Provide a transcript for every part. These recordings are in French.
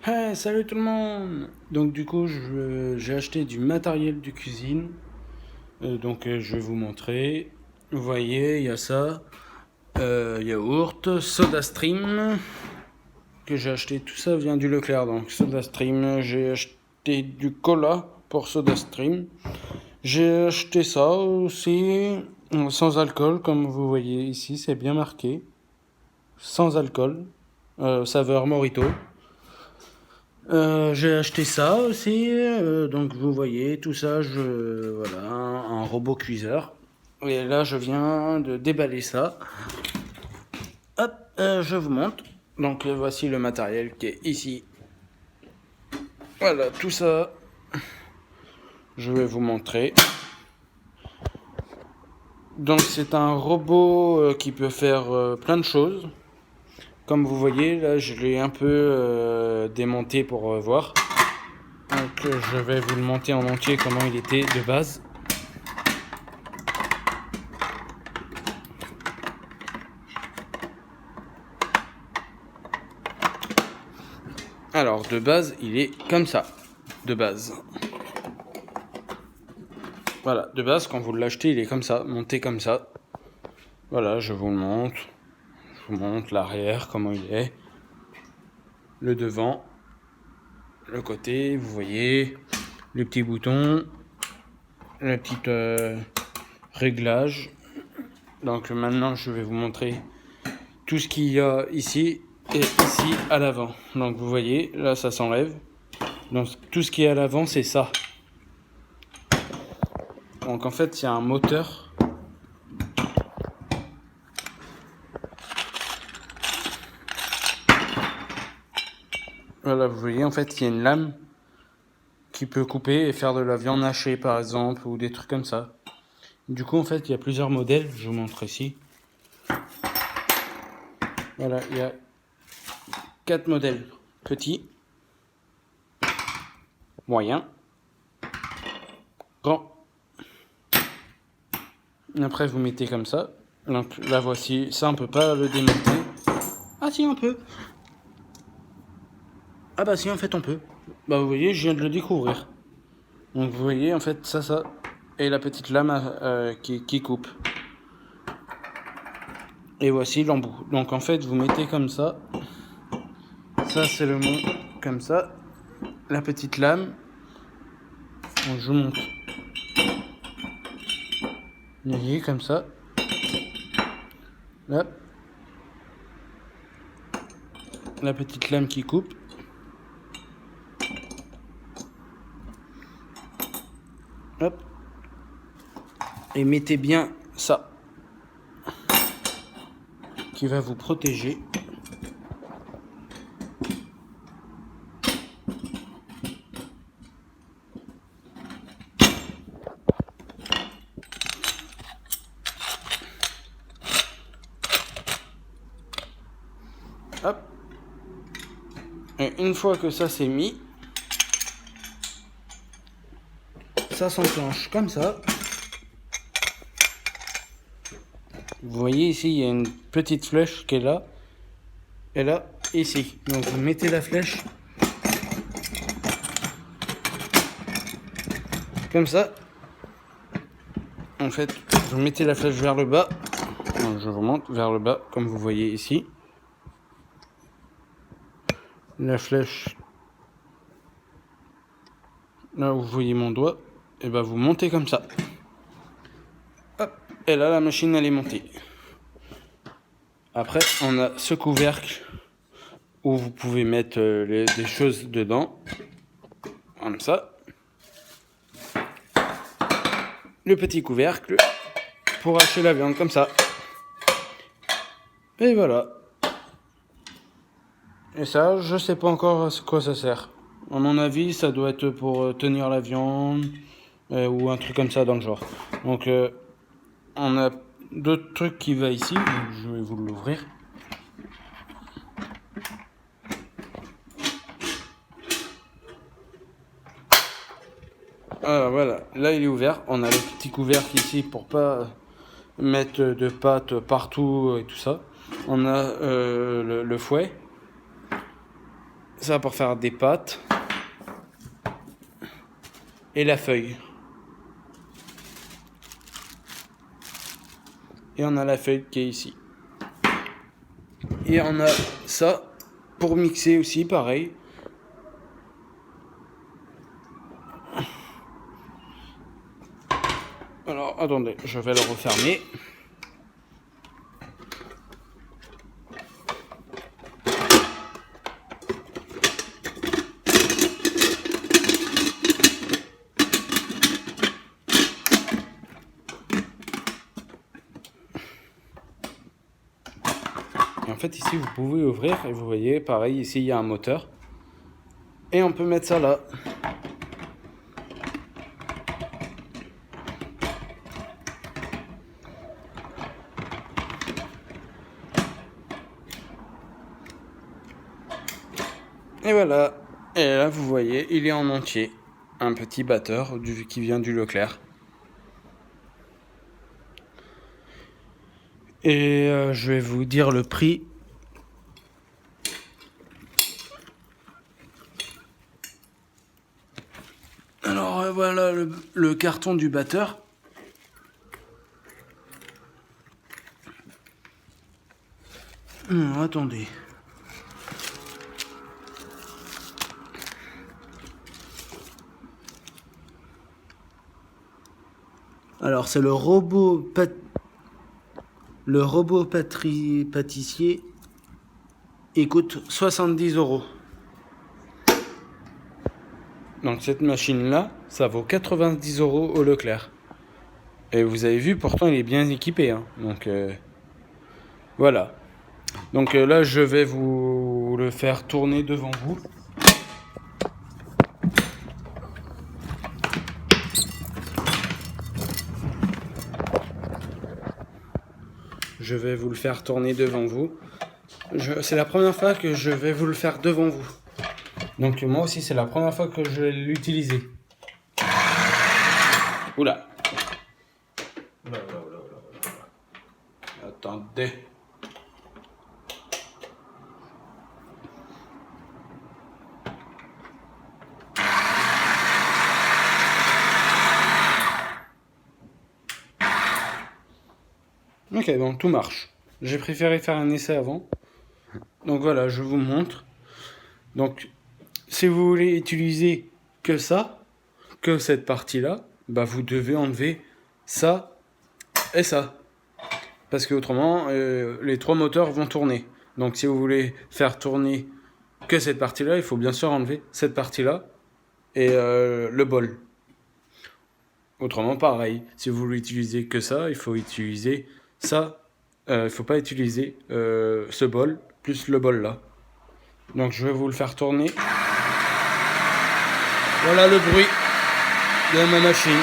Hey, salut tout le monde! Donc du coup, j'ai acheté du matériel de cuisine. Je vais vous montrer. Vous voyez, il y a ça. Yaourt, SodaStream que j'ai acheté. Tout ça vient du Leclerc. Donc SodaStream, j'ai acheté du cola pour SodaStream. J'ai acheté ça aussi sans alcool, comme vous voyez ici, c'est bien marqué. Sans alcool. Saveur Morito. J'ai acheté ça aussi, donc vous voyez tout ça, voilà, un robot cuiseur. Et là, je viens de déballer ça. Hop, je vous montre. Donc voici le matériel qui est ici. Voilà, tout ça, je vais vous montrer. Donc c'est un robot qui peut faire plein de choses. Comme vous voyez, là, je l'ai un peu démonté pour voir. Donc je vais vous le monter en entier comment il était de base. Alors, de base, il est comme ça. De base. Voilà, de base, quand vous l'achetez, il est comme ça, monté comme ça. Voilà, je vous le montre. Je vous montre l'arrière, comment il est. Le devant. Le côté, vous voyez. Les petits boutons. Le petit réglage. Donc maintenant, je vais vous montrer tout ce qu'il y a ici et ici à l'avant. Donc vous voyez, là, ça s'enlève. Donc tout ce qui est à l'avant, c'est ça. Donc en fait, il y a un moteur. Voilà, vous voyez, en fait, il y a une lame qui peut couper et faire de la viande hachée, par exemple, ou des trucs comme ça. Du coup, en fait, il y a plusieurs modèles. Je vous montre ici. Voilà, il y a 4 modèles. Petit, moyen, grand. Après, vous mettez comme ça. Donc là, voici. Ça, on peut pas le démonter. Ah si, on peut. Ah bah si, en fait, on peut. Bah vous voyez, je viens de le découvrir. Donc vous voyez, en fait, ça. Et la petite lame qui coupe. Et voici l'embout. Donc en fait, vous mettez comme ça. Ça, c'est le mont, comme ça. La petite lame. Donc, je vous montre. Vous voyez, comme ça. Là. La petite lame qui coupe. Hop. Et mettez bien ça. Qui va vous protéger. Hop. Et une fois que ça c'est mis, ça s'enclenche comme ça. Vous voyez ici, il y a une petite flèche qui est là. Et là, ici. Donc vous mettez la flèche. Comme ça. En fait, vous mettez la flèche vers le bas. Donc, je vous montre vers le bas, comme vous voyez ici. La flèche, là où vous voyez mon doigt, et ben vous montez comme ça. Hop. Et là, la machine, elle est montée. Après, on a ce couvercle où vous pouvez mettre des choses dedans. Comme ça. Le petit couvercle pour hacher la viande comme ça. Et voilà. Et ça, je sais pas encore à quoi ça sert. À mon avis, ça doit être pour tenir la viande ou un truc comme ça dans le genre. Donc, on a d'autres trucs qui va ici. Donc je vais vous l'ouvrir. Alors voilà, là il est ouvert. On a le petit couvercle ici pour pas mettre de pâtes partout et tout ça. On a le fouet. Ça pour faire des pâtes. Et la feuille. Et on a la feuille qui est ici. Et on a ça pour mixer aussi, pareil. Alors, attendez, je vais le refermer. Et en fait, ici, vous pouvez ouvrir et vous voyez, pareil, ici, il y a un moteur. Et on peut mettre ça là. Et voilà. Et là, vous voyez, il est en entier. Un petit batteur qui vient du Leclerc. Et je vais vous dire le prix. Alors voilà le carton du batteur. Attendez. Alors c'est le robot pâtissier. Il coûte 70 €. Donc cette machine-là, ça vaut 90 € au Leclerc. Et vous avez vu, pourtant il est bien équipé. Hein. Donc voilà. Donc là, je vais vous le faire tourner devant vous. Je vais vous le faire tourner devant vous. C'est la première fois que je vais vous le faire devant vous. Donc moi aussi, c'est la première fois que je vais l'utiliser. Oula. Attendez. Ok, donc tout marche. J'ai préféré faire un essai avant. Donc voilà, je vous montre. Donc, si vous voulez utiliser que ça, que cette partie-là, bah vous devez enlever ça et ça. Parce que autrement, les trois moteurs vont tourner. Donc si vous voulez faire tourner que cette partie-là, il faut bien sûr enlever cette partie-là et le bol. Autrement, pareil. Si vous voulez utiliser que ça, il faut utiliser ça. Il faut pas utiliser ce bol plus le bol là. Donc je vais vous le faire tourner. Voilà le bruit de ma machine.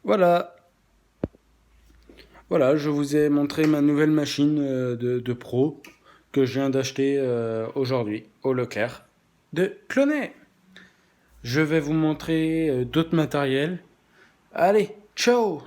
Voilà. Voilà, je vous ai montré ma nouvelle machine de pro que je viens d'acheter aujourd'hui au Leclerc de Clonay. Je vais vous montrer d'autres matériels. Allez, ciao!